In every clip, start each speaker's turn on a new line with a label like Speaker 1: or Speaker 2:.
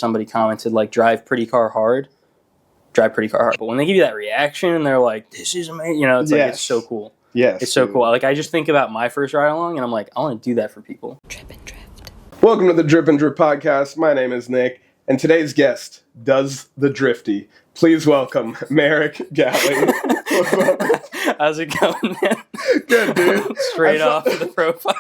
Speaker 1: somebody commented, like, drive pretty car hard. But when they give you that reaction and they're like, this is amazing, it's like, it's so cool.
Speaker 2: Yes.
Speaker 1: It's so cool. Like, I just think about my first ride along and I'm like, I want to do that for people.
Speaker 3: Drip and Drift.
Speaker 2: Welcome to the Drip and Drip podcast. My name is Nick, and today's guest does the drifty. Please welcome Merrick Ghali.
Speaker 1: How's it going, man?
Speaker 2: Good, dude.
Speaker 1: Straight off of the profile.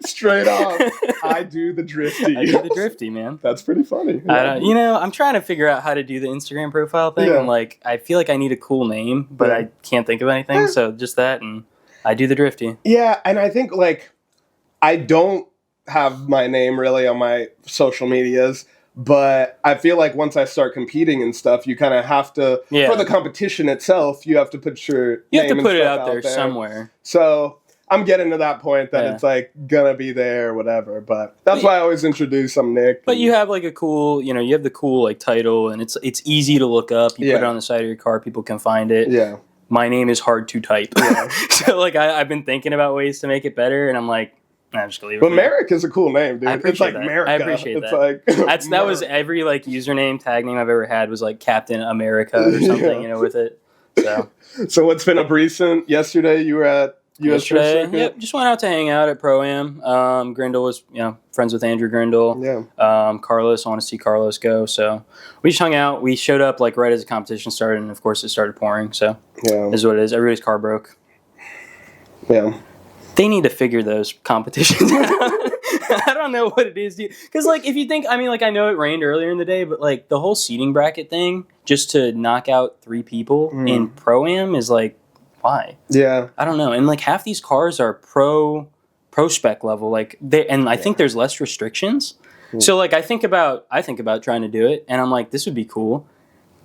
Speaker 2: Straight off. I do the drifty.
Speaker 1: I do the drifty, man.
Speaker 2: That's pretty funny.
Speaker 1: I'm trying to figure out how to do the Instagram profile thing.
Speaker 2: Yeah.
Speaker 1: And, like, I feel like I need a cool name, but I can't think of anything. So just that, and I do the drifty.
Speaker 2: Yeah, and I think, like, I don't have my name really on my social medias, but I feel like once I start competing and stuff, you kind of have to, for the competition itself, you have to put your
Speaker 1: You
Speaker 2: name
Speaker 1: have to put
Speaker 2: and
Speaker 1: it
Speaker 2: stuff
Speaker 1: out there somewhere. So
Speaker 2: I'm getting to that point that it's like gonna be there or whatever, but that's why I always introduce I'm Nick.
Speaker 1: But you have like a cool, you have the cool like title, and it's easy to look up. You put it on the side of your car, people can find it.
Speaker 2: Yeah.
Speaker 1: My name is hard to type. Yeah. So like I've been thinking about ways to make it better, and I'm like, I'm just gonna leave it.
Speaker 2: But Merrick is a cool name, dude. It's like America.
Speaker 1: I appreciate
Speaker 2: it's
Speaker 1: that.
Speaker 2: Like
Speaker 1: that was every like username tag name I've ever had was like Captain America or something, with it.
Speaker 2: So what's been up recent? Yesterday you were at US Circuit?
Speaker 1: Yep, just went out to hang out at Pro-Am. Grindle was, friends with Andrew Grindle.
Speaker 2: Yeah.
Speaker 1: Carlos, I want to see Carlos go. So we just hung out. We showed up like right as the competition started, and of course it started pouring. So this is what it is. Everybody's car broke.
Speaker 2: Yeah.
Speaker 1: They need to figure those competitions out. I don't know what it is, dude. Because, like, if you think, I know it rained earlier in the day, but, like, the whole seating bracket thing, just to knock out 3 people in Pro-Am is, like, why?
Speaker 2: Yeah.
Speaker 1: I don't know. And, like, half these cars are pro spec level. Like, I think there's less restrictions. So, like, I think about trying to do it, and I'm like, this would be cool.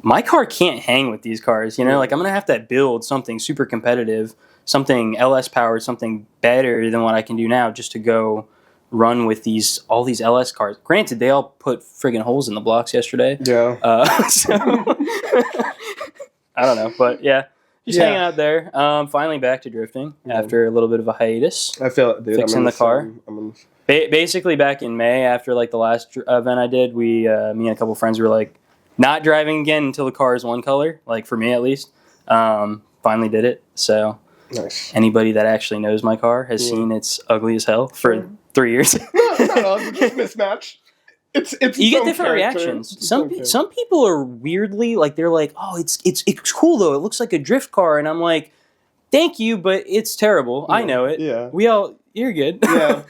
Speaker 1: My car can't hang with these cars, Like, I'm going to have to build something super competitive, something LS powered, something better than what I can do now just to go run with all these LS cars. Granted, they all put friggin' holes in the blocks yesterday.
Speaker 2: Yeah.
Speaker 1: So I don't know, but just hanging out there. Finally back to drifting after a little bit of a hiatus.
Speaker 2: I feel it, dude.
Speaker 1: Fixing the car. Basically, back in May, after like the last event I did, me and a couple friends were like not driving again until the car is one color. Like for me, at least. Finally did it. So.
Speaker 2: Nice.
Speaker 1: Anybody that actually knows my car has seen it's ugly as hell for 3 years.
Speaker 2: No, it's just mismatch. It's
Speaker 1: you get different reactions. Some people are weirdly like they're like, oh, it's cool though. It looks like a drift car, and I'm like, thank you, but it's terrible. Yeah. I know it. Yeah. You're good.
Speaker 2: Yeah.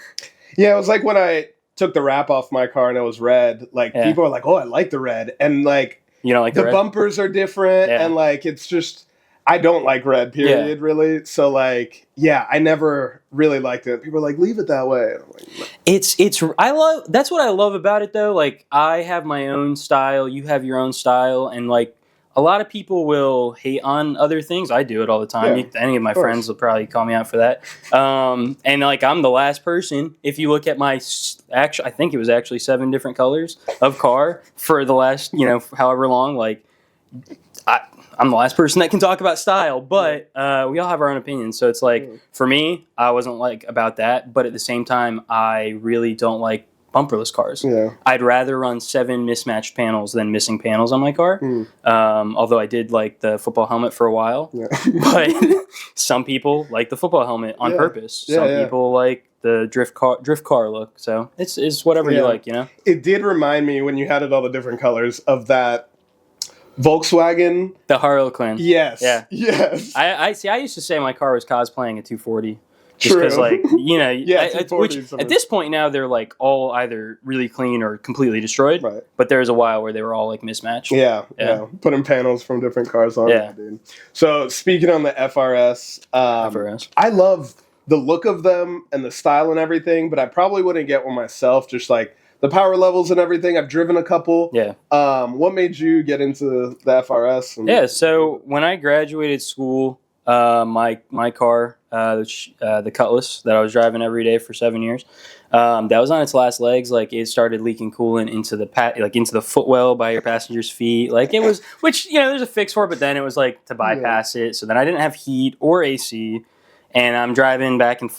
Speaker 2: Yeah. It was like when I took the wrap off my car and it was red. Like people are like, oh, I like the red, and like
Speaker 1: you don't like
Speaker 2: the bumpers are different, and like it's just. I don't like red, period, really. So, like, I never really liked it. People are like, leave it that way. And I'm like,
Speaker 1: that's what I love about it, though. Like, I have my own style, you have your own style, and, like, a lot of people will hate on other things. I do it all the time.
Speaker 2: Yeah,
Speaker 1: any of my friends will probably call me out for that. And, like, I'm the last person. If you look at my, I think it was actually 7 different colors of car for the last, however long, like, I'm the last person that can talk about style, but we all have our own opinions. So it's like, for me, I wasn't like about that. But at the same time, I really don't like bumperless cars. Yeah. I'd rather run 7 mismatched panels than missing panels on my car. Although I did like the football helmet for a while. Yeah. But some people like the football helmet on purpose. Some people like the drift car look. So it's whatever you like,
Speaker 2: It did remind me when you had it all the different colors of that Volkswagen.
Speaker 1: The Harlequin.
Speaker 2: Yes.
Speaker 1: Yeah.
Speaker 2: Yes.
Speaker 1: I see. I used to say my car was cosplaying a 240.
Speaker 2: Just
Speaker 1: because, like, which
Speaker 2: at
Speaker 1: this point now they're like all either really clean or completely destroyed.
Speaker 2: Right.
Speaker 1: But there was a while where they were all like mismatched.
Speaker 2: Yeah. Putting panels from different cars on it, dude. So speaking on the FRS, I love the look of them and the style and everything, but I probably wouldn't get one myself. Just like the power levels and everything. I've driven a couple. Yeah. What made you get into the FRS?
Speaker 1: So when I graduated school, my car, the Cutlass that I was driving every day for 7 years, that was on its last legs. Like it started leaking coolant into the into the footwell by your passenger's feet. Like it was, which there's a fix for it, but then it was like to bypass it. So then I didn't have heat or AC. And I'm driving back and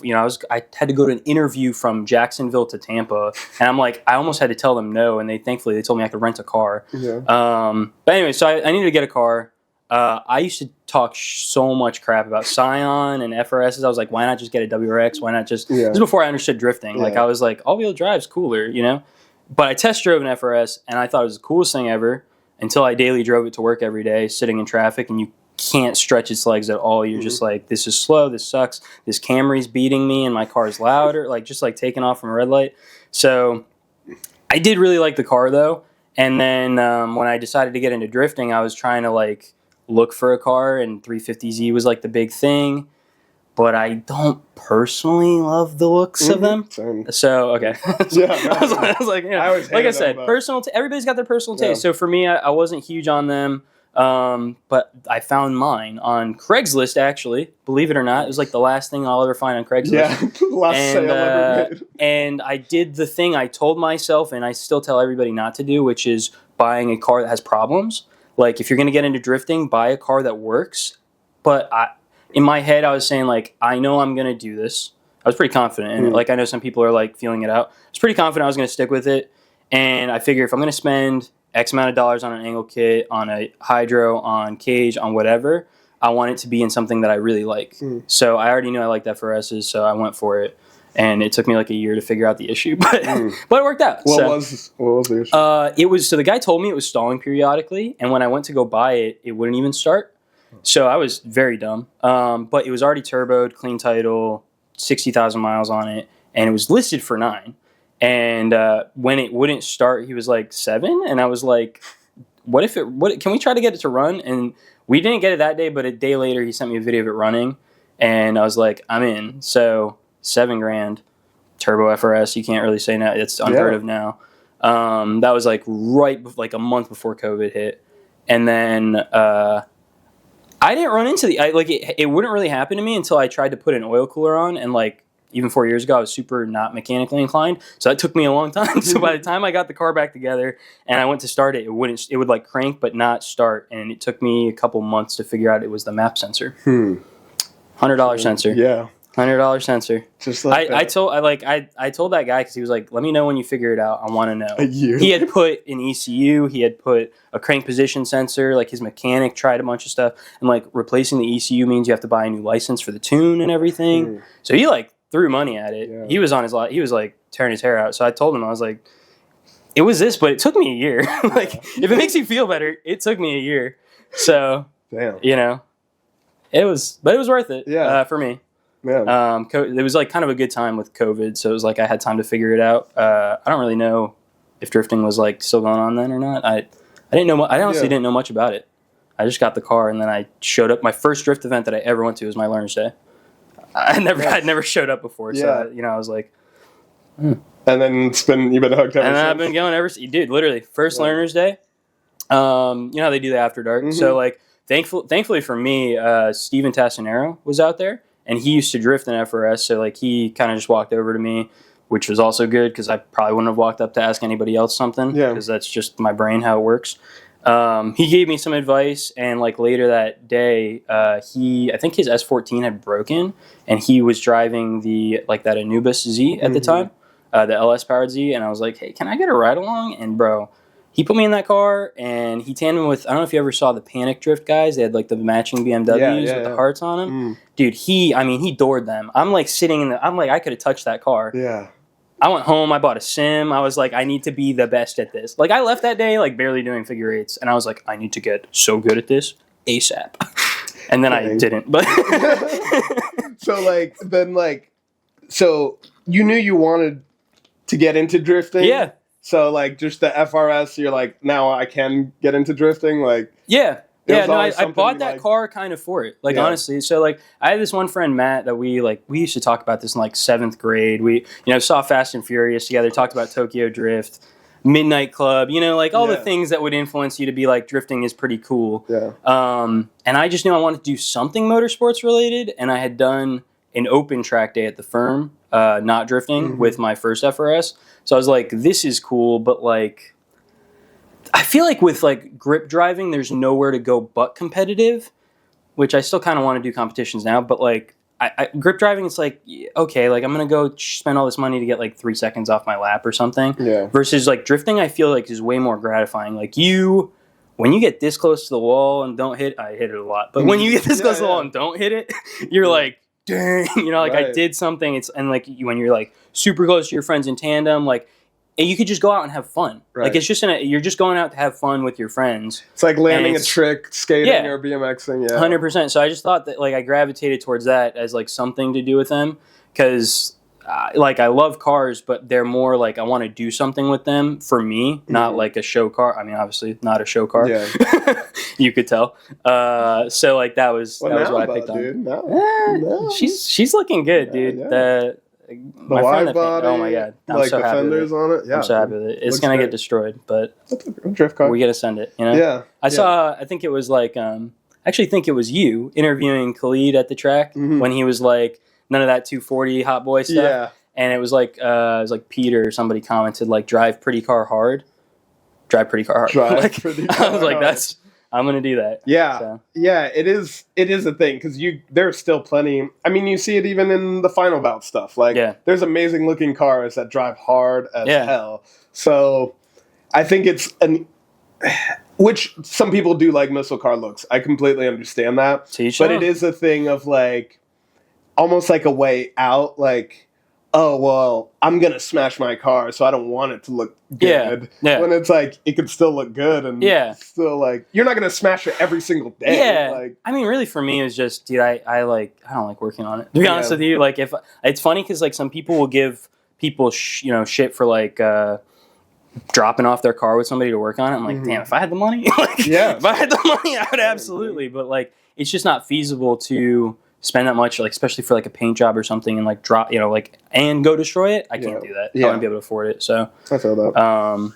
Speaker 1: I had to go to an interview from Jacksonville to Tampa, and I'm like, I almost had to tell them no, and thankfully they told me I could rent a car.
Speaker 2: Yeah.
Speaker 1: But anyway, so I needed to get a car. I used to talk so much crap about Scion and FRSs. I was like, why not just get a WRX? Why not just? This is before I understood drifting. Like I was like, all-wheel drive's cooler, you know. But I test drove an FRS, and I thought it was the coolest thing ever until I daily drove it to work every day, sitting in traffic, and you can't stretch its legs at all. You're just like, this is slow, this sucks, this Camry's beating me and my car's louder, like just like taking off from a red light. So I did really like the car though. And then when I decided to get into drifting, I was trying to like look for a car, and 350Z was like the big thing. But I don't personally love the looks of them.
Speaker 2: Same.
Speaker 1: So, okay. I was like, like I said, everybody's got their personal taste. So for me, I wasn't huge on them. But I found mine on Craigslist, actually. Believe it or not, it was like the last thing I'll ever find on Craigslist.
Speaker 2: Yeah, last sale ever made.
Speaker 1: And I did the thing I told myself, and I still tell everybody not to do, which is buying a car that has problems. Like, if you're going to get into drifting, buy a car that works. But in my head, I was saying, like, I know I'm going to do this. I was pretty confident in it. Like, I know some people are, like, feeling it out. I was pretty confident I was going to stick with it. And I figure if I'm going to spend X amount of dollars on an angle kit, on a hydro, on cage, on whatever, I want it to be in something that I really like. So I already knew I liked FRSs, so I went for it. And it took me like a year to figure out the issue, but it worked out.
Speaker 2: What was the issue?
Speaker 1: So the guy told me it was stalling periodically, and when I went to go buy it, it wouldn't even start. So I was very dumb. But it was already turboed, clean title, 60,000 miles on it, and it was listed for 9. And when it wouldn't start, he was like 7, and I was like, can we try to get it to run? And we didn't get it that day, but a day later he sent me a video of it running, and I was like, I'm in. So $7,000 turbo FRS, you can't really say no. It's unheard of now. That was like like a month before COVID hit, and then I didn't run into it wouldn't really happen to me until I tried to put an oil cooler on, and like even 4 years ago I was super not mechanically inclined, so that took me a long time. So by the time I got the car back together and I went to start it, it would like crank but not start, and it took me a couple months to figure out it was the map sensor. $100 sensor.
Speaker 2: Yeah.
Speaker 1: $100 sensor.
Speaker 2: Just like
Speaker 1: I told that guy, because he was like, let me know when you figure it out. I want to know.
Speaker 2: A year.
Speaker 1: He had put an ECU. He had put a crank position sensor. Like, his mechanic tried a bunch of stuff. And like, replacing the ECU means you have to buy a new license for the tune and everything. So he like threw money at it. Yeah. He was on his lot. He was like tearing his hair out. So I told him, I was like, it was this, but it took me a year. Like, if it makes you feel better, it took me a year. So, it was worth it for me.
Speaker 2: Yeah.
Speaker 1: It was like kind of a good time with COVID, so it was like I had time to figure it out. I don't really know if drifting was like still going on then or not. I didn't know. I honestly didn't know much about it. I just got the car, and then I showed up. My first drift event that I ever went to was my learner's day. I'd never showed up before, so I was like.
Speaker 2: And then you've been hooked ever since. And
Speaker 1: I've been going ever since. Dude, literally first learner's day. You know how they do the after dark. So like thankfully for me, Steven Tassinero was out there. And he used to drift in FRS, so like he kind of just walked over to me, which was also good because I probably wouldn't have walked up to ask anybody else something, because that's just my brain, how it works. He gave me some advice, and like later that day, I think his S14 had broken, and he was driving that Anubis Z at the time, the LS powered Z, and I was like, hey, can I get a ride along? And bro, he put me in that car, and he tandem with, I don't know if you ever saw the Panic Drift guys. They had like the matching BMWs with the hearts on them. Dude, he doored them. I'm like sitting I could have touched that car.
Speaker 2: Yeah.
Speaker 1: I went home, I bought a sim. I was like, I need to be the best at this. Like, I left that day like barely doing figure eights, and I was like, I need to get so good at this ASAP. And then I didn't. But
Speaker 2: so you knew you wanted to get into drifting?
Speaker 1: Yeah.
Speaker 2: So, like, just the FRS, you're like, now I can get into drifting? Like,
Speaker 1: yeah. Yeah, no, I bought that car kind of for it. Like, honestly. So, like, I had this one friend, Matt, that we used to talk about this in, like, 7th grade. We, saw Fast and Furious together, talked about Tokyo Drift, Midnight Club, like, all the things that would influence you to be like, drifting is pretty cool.
Speaker 2: Yeah.
Speaker 1: And I just knew I wanted to do something motorsports related, and I had done an open track day at the firm, not drifting, with my first FRS. So I was like, this is cool, but like, I feel like with like grip driving, there's nowhere to go but competitive, which I still kind of want to do competitions now, but like, grip driving, it's like, okay, like I'm going to go spend all this money to get like 3 seconds off my lap or something.
Speaker 2: Yeah.
Speaker 1: Versus like drifting, I feel like is way more gratifying. Like when you get this close to the wall and don't hit, I hit it a lot, but when you get this close to the wall and don't hit it, you're like, dang, like I did something. And like when you're like super close to your friends in tandem, like, and you could just go out and have fun. Right. Like it's just you're just going out to have fun with your friends.
Speaker 2: It's like landing a trick, skating or BMXing. Yeah,
Speaker 1: 100%. So I just thought that like I gravitated towards that as like something to do with them because like I love cars, but they're more like I want to do something with them for me, not like a show car. I mean, obviously not a show car. Yeah, you could tell. So like that was what I picked on. No. She's looking good, dude.
Speaker 2: Yeah.
Speaker 1: My friend body,
Speaker 2: oh my god! I'm like so happy with it. On it. Yeah,
Speaker 1: I'm so happy with it. It's gonna get destroyed, but
Speaker 2: a drift car.
Speaker 1: We gotta send it. You know?
Speaker 2: Yeah.
Speaker 1: I saw. I think it was like. Actually, think it was you interviewing Khalid at the track when he was like none of that 240 hot boy stuff. Yeah. And it was like Peter or somebody commented like drive pretty car hard. Drive pretty car hard. I was like that's. I'm gonna do that.
Speaker 2: Yeah, so. Yeah. It is a thing because there's still plenty. I mean, you see it even in the final bout stuff. Like, there's amazing looking cars that drive hard as hell. So, I think it's which some people do like muscle car looks. I completely understand that. But it is a thing of like, almost like a way out. Like, oh well, I'm gonna smash my car, so I don't want it to look good. Yeah. When it's like it could still look good and still like you're not gonna smash it every single day.
Speaker 1: Yeah.
Speaker 2: Like,
Speaker 1: I mean, really, for me, it was just, dude, I don't like working on it. To be honest with you, like if it's funny because like some people will give people shit for like dropping off their car with somebody to work on it. I'm like, damn, if I had the money, if I had the money, I would absolutely. But like, it's just not feasible to spend that much, like especially for like a paint job or something, and like drop, like and go destroy it. I can't do that. I wouldn't be able to afford it. So
Speaker 2: I feel that.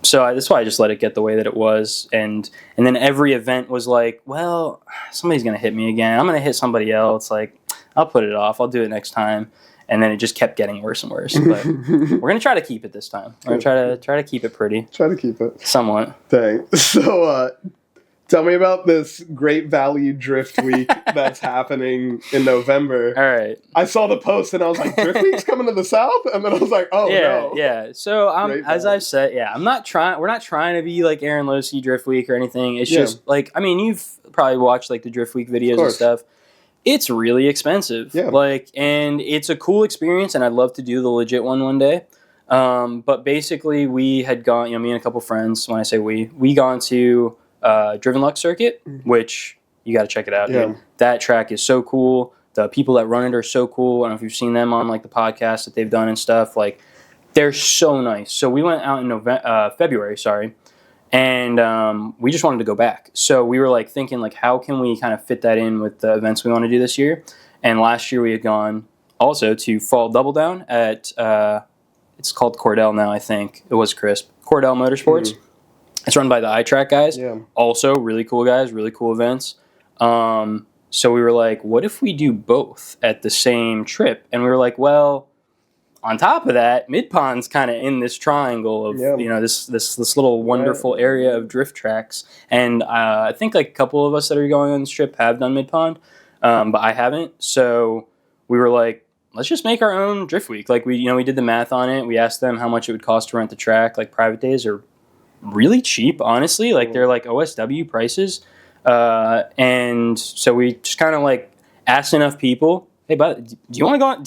Speaker 1: That's why I just let it get the way that it was, and then every event was like, well, somebody's gonna hit me again. I'm gonna hit somebody else. Like, I'll put it off. I'll do it next time. And then it just kept getting worse and worse. But we're gonna try to keep it this time. We're gonna try to keep it pretty.
Speaker 2: Try to keep it
Speaker 1: somewhat.
Speaker 2: Dang. So, tell me about this Great Value Drift Week that's happening in November.
Speaker 1: All right.
Speaker 2: I saw the post and I was like, Drift Week's coming to the South? And then I was like, oh, no.
Speaker 1: Yeah. So, as I've said, we're not trying to be like Aaron Losey Drift Week or anything. It's just like, I mean, you've probably watched like the Drift Week videos and stuff. It's really expensive. Yeah. Like, and it's a cool experience and I'd love to do the legit one day. But basically we had gone, me and a couple friends, when I say we gone to Driven Luck Circuit, which you got to check it out. Yeah. Dude. That track is so cool. The people that run it are so cool. I don't know if you've seen them on like the podcast that they've done and stuff. Like, they're so nice. So we went out in February, and we just wanted to go back. So we were like thinking like, how can we kind of fit that in with the events we want to do this year? And last year we had gone also to Fall Double Down at it's called Cordell now, I think. It was Crisp. Cordell Motorsports. It's run by the iTrack guys. Yeah. Also, really cool guys, really cool events. So we were like, what if we do both at the same trip? And we were like, well, on top of that, Mid-Pond's kind of in this triangle of, this little wonderful area of drift tracks. And I think like a couple of us that are going on this trip have done Mid-Pond, but I haven't. So we were like, let's just make our own Drift Week. Like we did the math on it. We asked them how much it would cost to rent the track. Like private days are really cheap, honestly. Like they're like OSW prices. And so we just kind of like asked enough people, hey, but do you want to go on?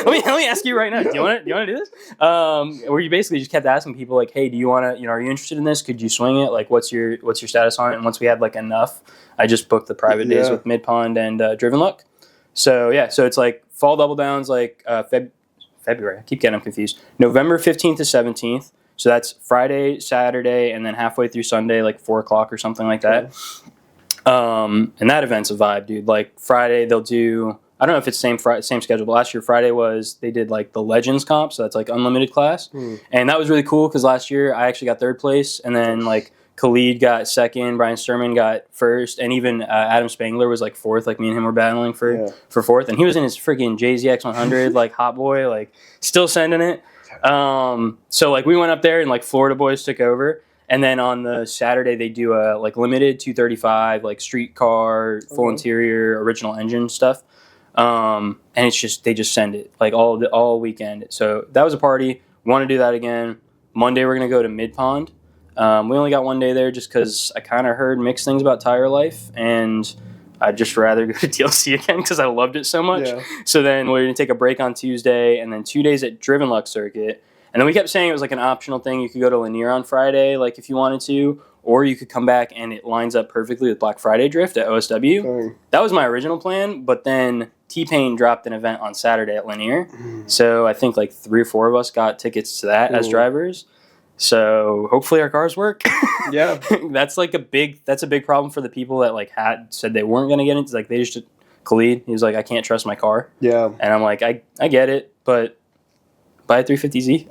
Speaker 1: let me ask you right now. Do you want to do this? Where you basically just kept asking people like, hey, do you want to, are you interested in this? Could you swing it? Like, what's your status on it? And once we had like enough, I just booked the private days with Mid-Pond and Driven Luck. So so it's like Fall Double Downs like February. I keep getting them confused. November 15th to 17th. So that's Friday, Saturday, and then halfway through Sunday, like 4 o'clock or something like that. And that event's a vibe, dude. Like Friday, they'll do, I don't know if it's same schedule, but last year Friday they did like the Legends comp, so that's like unlimited class. And that was really cool because last year I actually got third place, and then like Khalid got second, Brian Sturman got first, and even Adam Spangler was like fourth. Like me and him were battling for fourth, and he was in his freaking JZX 100 like hot boy, like still sending it. So like we went up there and like Florida boys took over, and then on the Saturday they do a like limited 235 like street car, full interior, original engine stuff. And it's just, they just send it like all weekend. So that was a party. We want to do that again. Monday, we're going to go to Mid Pond. We only got one day there just because I kind of heard mixed things about Tire Life, and I'd just rather go to TLC again because I loved it so much. Yeah. So then we're going to take a break on Tuesday, and then 2 days at Driven Luck Circuit. And then we kept saying it was like an optional thing. You could go to Lanier on Friday, like if you wanted to, or you could come back and it lines up perfectly with Black Friday Drift at OSW. Dang. That was my original plan, but then T-Pain dropped an event on Saturday at Lanier. So I think like 3 or 4 of us got tickets to that as drivers. So hopefully our cars work.
Speaker 2: Yeah.
Speaker 1: That's a big problem for the people that like had said they weren't going to get it. It's like they just, Khalid, he was like, I can't trust my car.
Speaker 2: Yeah.
Speaker 1: And I'm like, I get it, but buy a 350Z.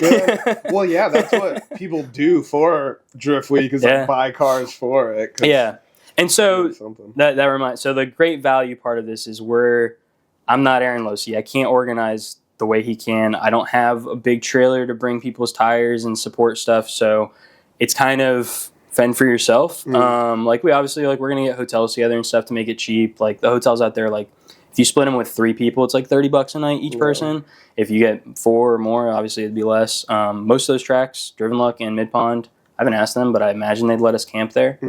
Speaker 2: Yeah. Well, yeah, that's what people do for Drift Week is like buy cars for it.
Speaker 1: Yeah. And so that reminds, so the great value part of this is I'm not Aaron Losey. I can't organize the way he can. I don't have a big trailer to bring people's tires and support stuff, so it's kind of fend for yourself. Like we obviously we're gonna get hotels together and stuff to make it cheap. Like the hotels out there, like if you split them with 3 people, it's like $30 a night each person. If you get 4 or more, obviously it'd be less. Most of those tracks, Driven Luck and Mid Pond, I haven't asked them, but I imagine they'd let us camp there.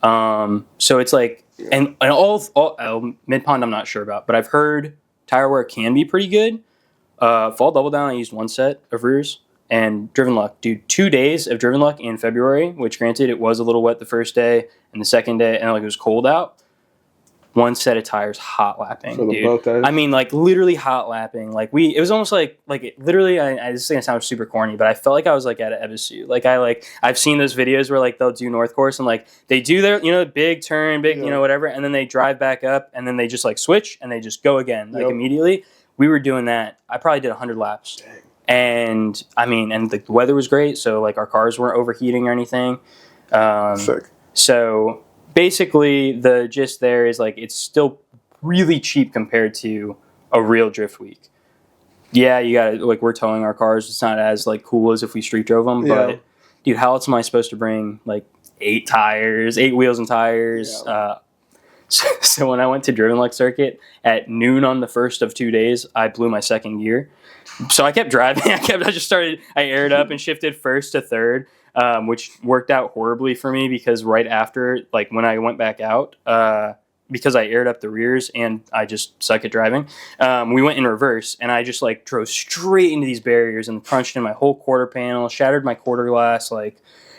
Speaker 1: So it's like, and all Mid Pond I'm not sure about, but I've heard tire wear can be pretty good. Fall Double Down, I used 1 set of rears, and Driven Luck, dude, 2 days of Driven Luck in February, which granted it was a little wet the first day and the second day, and like it was cold out. 1 set of tires hot lapping, for dude. Both days? I mean, like literally hot lapping. Like it was almost like it literally. This is gonna sound super corny, but I felt like I was like at an Ebisu. Like I've seen those videos where like they'll do North Course and like they do their big turn, whatever, and then they drive back up and then they just like switch and they just go again immediately. We were doing that. I probably did 100 laps. Dang. And I mean, and the weather was great, so like our cars weren't overheating or anything.
Speaker 2: Sick. So
Speaker 1: basically, the gist there is like it's still really cheap compared to a real drift week. Yeah, you got to like we're towing our cars. It's not as like cool as if we street drove them, but dude, how else am I supposed to bring like 8 wheels and tires? Yeah. So when I went to Driven Luck Circuit at noon on the first of 2 days, I blew my second gear. So I kept driving. I aired up and shifted first to third, which worked out horribly for me because right after, like when I went back out, because I aired up the rears and I just suck at driving, we went in reverse and I just like drove straight into these barriers and crunched in my whole quarter panel, shattered my quarter glass. Like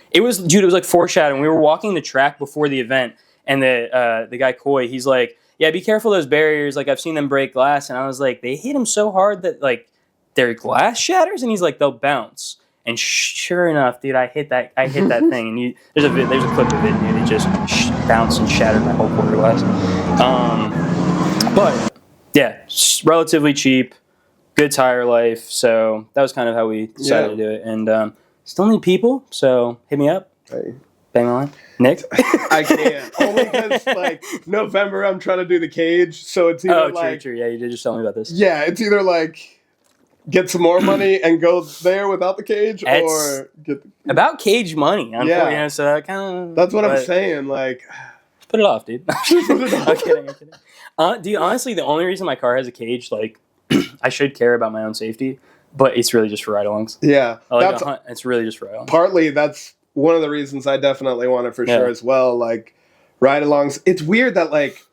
Speaker 1: it was like foreshadowing. We were walking the track before the event. And the guy Coy, he's like, yeah, be careful of those barriers. Like, I've seen them break glass. And I was like, they hit them so hard that, like, their glass shatters? And he's like, they'll bounce. And sure enough, dude, I hit that thing. And there's a clip of it, dude. It just bounced and shattered my whole quarter glass. But, yeah, relatively cheap, good tire life. So that was kind of how we decided to do it. And still need people, so hit me up.
Speaker 2: Hey.
Speaker 1: Bang on. Nick?
Speaker 2: I can't. Only because, like, November I'm trying to do the cage, so it's either
Speaker 1: true. Yeah, you did just tell me about this.
Speaker 2: Yeah, it's either, like, get some more money and go there without the cage, or get the...
Speaker 1: About cage money. Yeah. So that kind of...
Speaker 2: That's what I'm saying, like...
Speaker 1: Put it off, dude. I'm kidding. Dude, honestly, the only reason my car has a cage, like, I should care about my own safety, but it's really just for ride-alongs.
Speaker 2: Yeah.
Speaker 1: It's really just for ride-alongs.
Speaker 2: Partly, that's... one of the reasons I definitely want it for sure as well, like ride-alongs. It's weird that like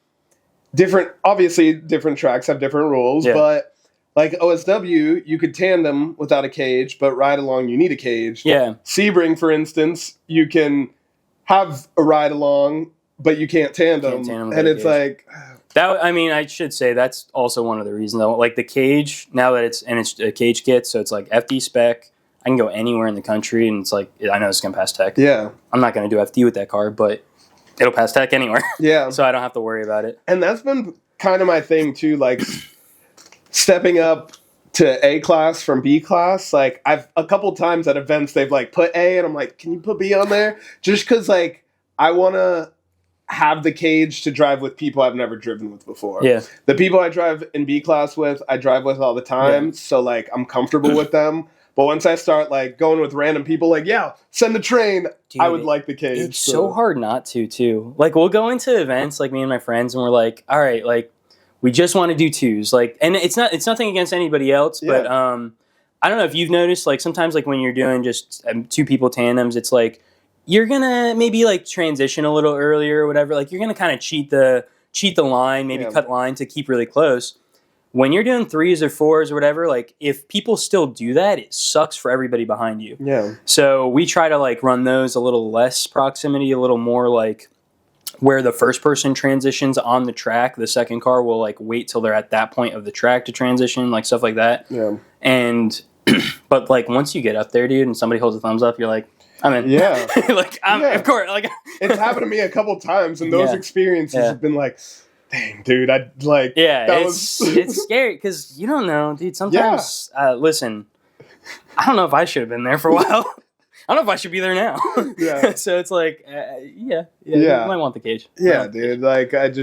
Speaker 2: obviously different tracks have different rules, but like OSW, you could tandem without a cage, but ride-along, you need a cage.
Speaker 1: Yeah.
Speaker 2: Sebring, for instance, you can have a ride-along, but you can't tandem. And it's like...
Speaker 1: That, I mean, I should say that's also one of the reasons, though. Like the cage, now that it's a cage kit, so it's like FD spec. I can go anywhere in the country, and it's like, I know it's going to pass tech.
Speaker 2: Yeah.
Speaker 1: I'm not going to do FD with that car, but it'll pass tech anywhere.
Speaker 2: Yeah.
Speaker 1: So I don't have to worry about it.
Speaker 2: And that's been kind of my thing, too, like stepping up to A class from B class. Like, I've a couple times at events, they've like put A, and I'm like, can you put B on there? Just because, like, I want to have the cage to drive with people I've never driven with before. Yeah. The people I drive in B class with, I drive with all the time. Yeah. So, like, I'm comfortable with them. But once I start, like, going with random people, like, yeah, send the train, dude, I would like the cage.
Speaker 1: It's so hard not to, too. Like, we'll go into events, like, me and my friends, and we're like, all right, like, we just want to do twos. Like, and it's nothing against anybody else, but I don't know if you've noticed, like sometimes like when you're doing just two people tandems, it's like you're gonna maybe like transition a little earlier or whatever. Like you're gonna kind of cheat the line, maybe cut line to keep really close. When you're doing threes or fours or whatever, like if people still do that, it sucks for everybody behind you.
Speaker 2: Yeah.
Speaker 1: So we try to like run those a little less proximity, a little more like where the first person transitions on the track, the second car will like wait till they're at that point of the track to transition, like stuff like that.
Speaker 2: Yeah.
Speaker 1: And but like once you get up there, dude, and somebody holds a thumbs up, you're like, I'm in.
Speaker 2: Yeah.
Speaker 1: Like of course, like
Speaker 2: it's happened to me a couple times, and those experiences have been like, dang, dude, I'd like.
Speaker 1: Yeah, it's scary because you don't know, dude. Sometimes, listen, I don't know if I should have been there for a while. I don't know if I should be there now. Yeah. So it's like, you might want the cage.
Speaker 2: Yeah, dude. Like, I'd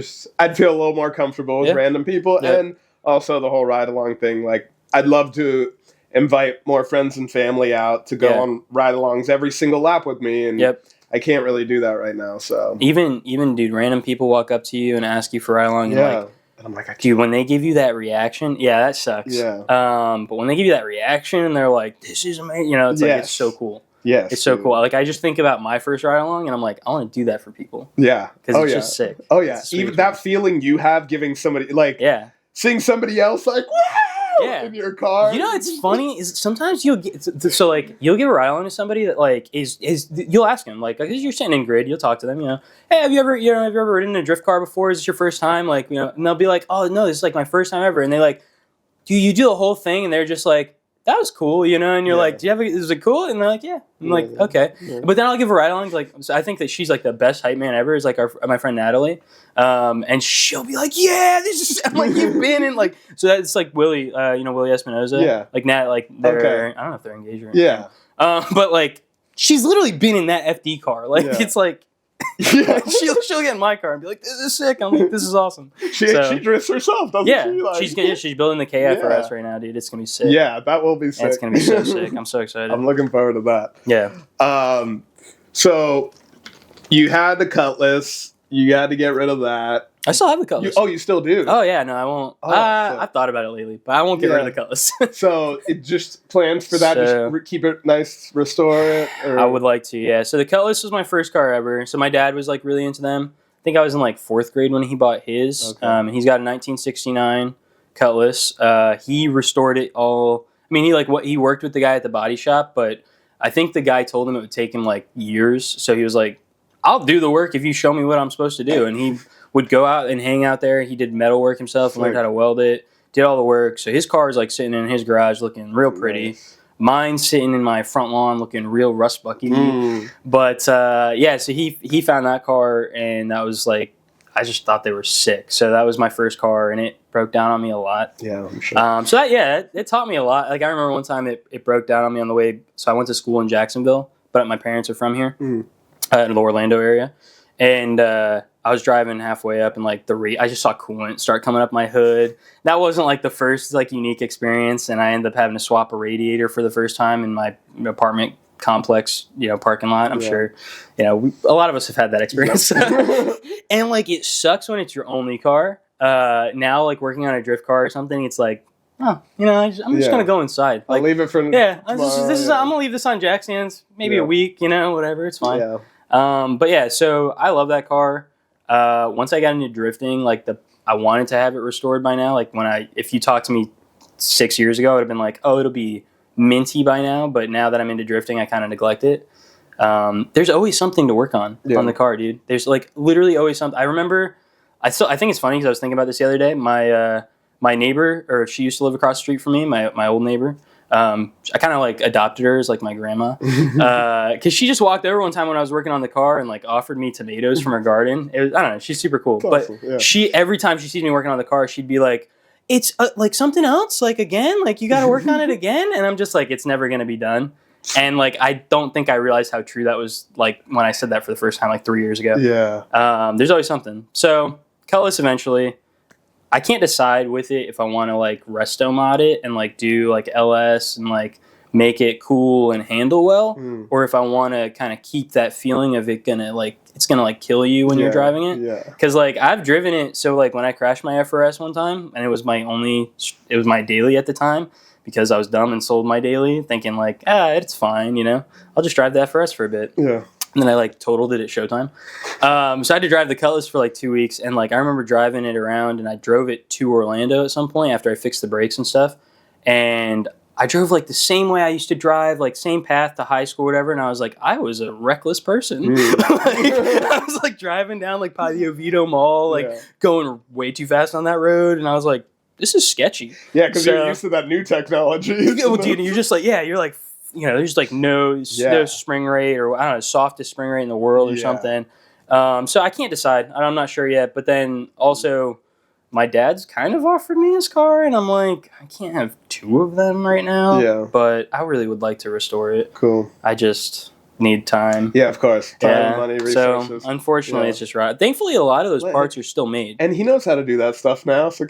Speaker 2: feel a little more comfortable with random people, and also the whole ride along thing. Like, I'd love to invite more friends and family out to go on ride alongs every single lap with me, and I can't really do that right now. So
Speaker 1: even dude, random people walk up to you and ask you for ride along. And
Speaker 2: I'm like,
Speaker 1: dude, when they give you that reaction, that sucks.
Speaker 2: Yeah.
Speaker 1: But when they give you that reaction and they're like, "This is amazing," it's like it's so cool.
Speaker 2: Yes,
Speaker 1: it's so cool. Like I just think about my first ride along, and I'm like, I want to do that for people.
Speaker 2: Yeah,
Speaker 1: because it's just sick.
Speaker 2: Oh yeah, even that feeling you have giving somebody like seeing somebody else like in your car.
Speaker 1: You know, it's funny is sometimes you'll get you'll give a ride along to somebody that like is you'll ask them like because you're sitting in grid, you'll talk to them. Hey, have you ever ridden in a drift car before? Is this your first time? Like and they'll be like, oh no, this is like my first time ever. And they like, do you do the whole thing? And they're just like, that was cool, and you're like, do you have is it cool? And they're like, yeah. I'm like, okay. Yeah. But then I'll give a ride along. Like, so I think that she's like the best hype man ever is like my friend Natalie. And she'll be like, yeah, this is, I'm like, you've been in like, so that's like Willie, Willie Espinoza.
Speaker 2: Yeah.
Speaker 1: Like Nat, like they're, I don't know if they're engaged or anything.
Speaker 2: Yeah.
Speaker 1: But like, she's literally been in that FD car. Like, it's like, she'll get in my car and be like, this is sick. I'm like, this is awesome.
Speaker 2: She drifts herself, doesn't she? Like,
Speaker 1: she's building the KF for us right now, dude. It's gonna be sick.
Speaker 2: Yeah, that will be sick.
Speaker 1: It's gonna be so sick. I'm so excited.
Speaker 2: I'm looking forward to that.
Speaker 1: Yeah.
Speaker 2: So you had the Cutlass. You got to get rid of that.
Speaker 1: I still have the Cutlass.
Speaker 2: You still do?
Speaker 1: Oh, yeah. No, I won't. I've thought about it lately, but I won't get rid of the Cutlass.
Speaker 2: So it just plans for that, just keep it nice, restore it? Or?
Speaker 1: I would like to, yeah. So the Cutlass was my first car ever. So my dad was like really into them. I think I was in like 4th grade when he bought his. Okay. He's got a 1969 Cutlass. He restored it all. I mean, he worked with the guy at the body shop, but I think the guy told him it would take him like years. So he was like, I'll do the work if you show me what I'm supposed to do. And he would go out and hang out there. He did metal work himself, learned how to weld it, did all the work. So his car is like sitting in his garage looking real pretty. Nice. Mine's sitting in my front lawn looking real rust bucky. But so he found that car, and that was like, I just thought they were sick. So that was my first car, and it broke down on me a lot.
Speaker 2: Yeah, I'm sure.
Speaker 1: So it taught me a lot. Like I remember one time it broke down on me on the way. So I went to school in Jacksonville, but my parents are from here. In the Orlando area, and I was driving halfway up, and like I just saw coolant start coming up my hood. That wasn't like the first like unique experience, and I ended up having to swap a radiator for the first time in my apartment complex, parking lot. I'm sure, a lot of us have had that experience, and like it sucks when it's your only car. Now, like working on a drift car or something, it's like, I'm just gonna go inside. Like,
Speaker 2: I'll leave it for
Speaker 1: I'm gonna leave this on jack's hands, maybe a week, whatever. It's fine.
Speaker 2: Yeah.
Speaker 1: But yeah, so I love that car. Once I got into drifting, like I wanted to have it restored by now. Like if you talked to me 6 years ago, I would have been like, oh, it'll be minty by now. But now that I'm into drifting, I kind of neglect it. There's always something to work on the car, dude. There's like literally always something. I remember, I think it's funny because I was thinking about this the other day. My neighbor, or she used to live across the street from me, my old neighbor. I kind of like adopted her as like my grandma, because she just walked over one time when I was working on the car and like offered me tomatoes from her garden. I don't know, she's super cool. Awesome, but she every time she sees me working on the car, she'd be like, "It's like something else, like again, like you got to work on it again." And I'm just like, it's never gonna be done. And like I don't think I realized how true that was. Like when I said that for the first time like 3 years ago.
Speaker 2: Yeah.
Speaker 1: There's always something. So Cutlass eventually. I can't decide with it if I want to like resto mod it and like do like LS and like make it cool and handle well, or if I want to kind of keep that feeling of it's gonna kill you when you're driving it.
Speaker 2: Yeah.
Speaker 1: Because like I've driven it, so like when I crashed my FRS one time, and it was my daily at the time because I was dumb and sold my daily, thinking like it's fine, I'll just drive the FRS for a bit.
Speaker 2: Yeah.
Speaker 1: And then I like totaled it at Showtime. So I had to drive the Cutlass for like 2 weeks, and like I remember driving it around, and I drove it to Orlando at some point after I fixed the brakes and stuff, and I drove like the same way I used to drive, like same path to high school or whatever, and I was like, I was a reckless person. I was like driving down like by the Oviedo Mall, like going way too fast on that road, and I was like, this is sketchy.
Speaker 2: Yeah, because you're used to that new technology.
Speaker 1: Dude, you're just like, you're like, there's like no spring rate, or I don't know, softest spring rate in the world or something. So I can't decide. I'm not sure yet. But then also, my dad's kind of offered me his car, and I'm like, I can't have two of them right now.
Speaker 2: Yeah.
Speaker 1: But I really would like to restore it.
Speaker 2: Cool.
Speaker 1: I just need time.
Speaker 2: Yeah, of course. Time, money, resources.
Speaker 1: So unfortunately, it's just right. Thankfully, a lot of those parts are still made.
Speaker 2: And he knows how to do that stuff now. So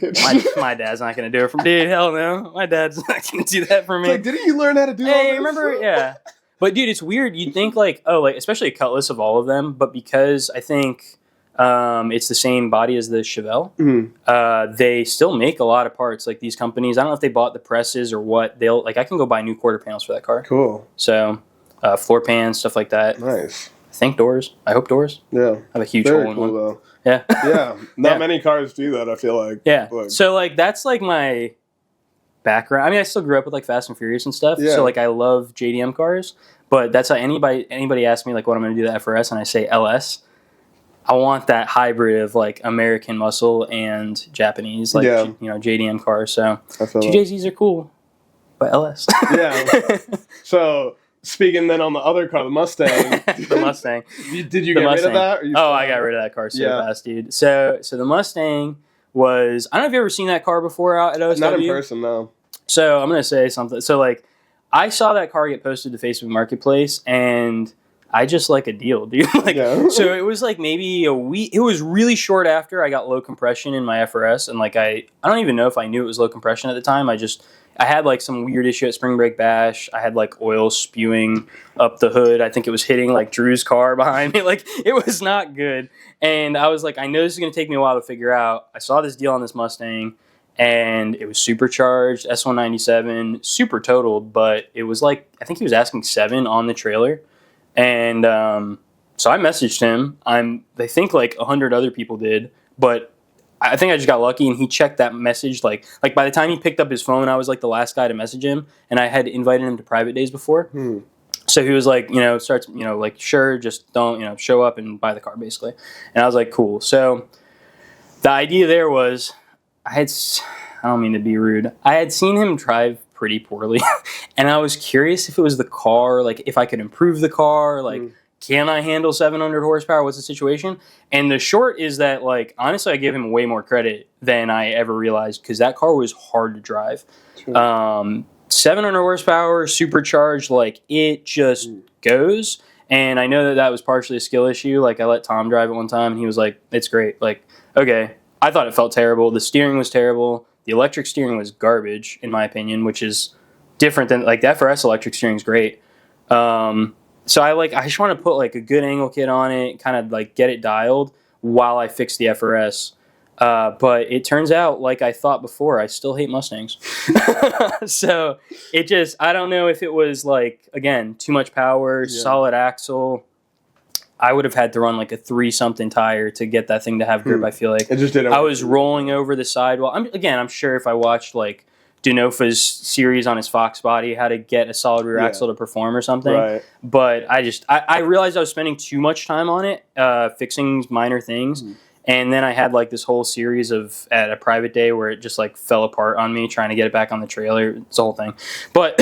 Speaker 1: my dad's not going to do it for me. Dude, hell no. My dad's not going to do that for me.
Speaker 2: It's like, didn't you learn how to do all this?
Speaker 1: Remember? Yeah. But dude, it's weird. You'd think like especially a Cutlass of all of them, but because I think it's the same body as the Chevelle, they still make a lot of parts. Like these companies, I don't know if they bought the presses or what. I can go buy new quarter panels for that car.
Speaker 2: Cool.
Speaker 1: So floor pans, stuff like that.
Speaker 2: Nice.
Speaker 1: I think doors. I hope doors.
Speaker 2: Yeah.
Speaker 1: I have a huge
Speaker 2: Very
Speaker 1: hole in
Speaker 2: cool,
Speaker 1: one.
Speaker 2: Though.
Speaker 1: Yeah.
Speaker 2: Yeah. Not many cars do that, I feel like.
Speaker 1: Yeah. So like that's like my background. I mean, I still grew up with like Fast and Furious and stuff. Yeah. So like I love JDM cars, but that's how anybody asks me like what I'm going to do the FRS, and I say LS. I want that hybrid of like American muscle and Japanese, like JDM cars. So 2JZs are cool, but LS.
Speaker 2: Yeah. So speaking then on the other car, the Mustang.
Speaker 1: The Mustang.
Speaker 2: Did you get rid of that? Or
Speaker 1: I got rid of that car so fast, dude. So the Mustang was, I don't know if you've ever seen that car before out at OSW.
Speaker 2: Not in person, no.
Speaker 1: So I'm going to say something. So like I saw that car get posted to Facebook Marketplace, and I just like a deal, dude. So it was like maybe a week. It was really short after I got low compression in my FRS, and like I don't even know if I knew it was low compression at the time. I had like some weird issue at spring brake bash. I had like oil spewing up the hood. I think it was hitting like Drew's car behind me. Like it was not good. And I was like, I know this is going to take me a while to figure out. I saw this deal on this Mustang, and it was supercharged, S197, super totaled, but it was like, I think he was asking $7 on the trailer. And so I messaged him. They think like 100 other people did, but I think I just got lucky, and he checked that message. Like by the time he picked up his phone, I was like the last guy to message him, and I had invited him to private days before. So he was like, like, sure, just don't, show up and buy the car, basically. And I was like, cool. So the idea there was, I don't mean to be rude, I had seen him drive pretty poorly, and I was curious if it was the car, like if I could improve the car, like can I handle 700 horsepower? What's the situation? And the short is that, like, honestly, I give him way more credit than I ever realized, because that car was hard to drive. 700 horsepower, supercharged, like it just goes. And I know that was partially a skill issue. Like I let Tom drive it one time, and he was like, "It's great." Like, okay, I thought it felt terrible. The steering was terrible. The electric steering was garbage, in my opinion, which is different than like the FRS electric steering is great. So I just want to put like a good angle kit on it, kind of like get it dialed while I fix the FRS. But it turns out, like I thought before, I still hate Mustangs. So I don't know if it was like, again, too much power, solid axle. I would have had to run like a 3-something tire to get that thing to have grip. I feel like
Speaker 2: it just didn't.
Speaker 1: I was rolling over the sidewall. I'm sure if I watched like Denofa's series on his Fox body, how to get a solid rear axle to perform or something. Right. But I realized I was spending too much time on it, fixing minor things. And then I had like this whole series at a private day where it just like fell apart on me trying to get it back on the trailer. It's the whole thing. But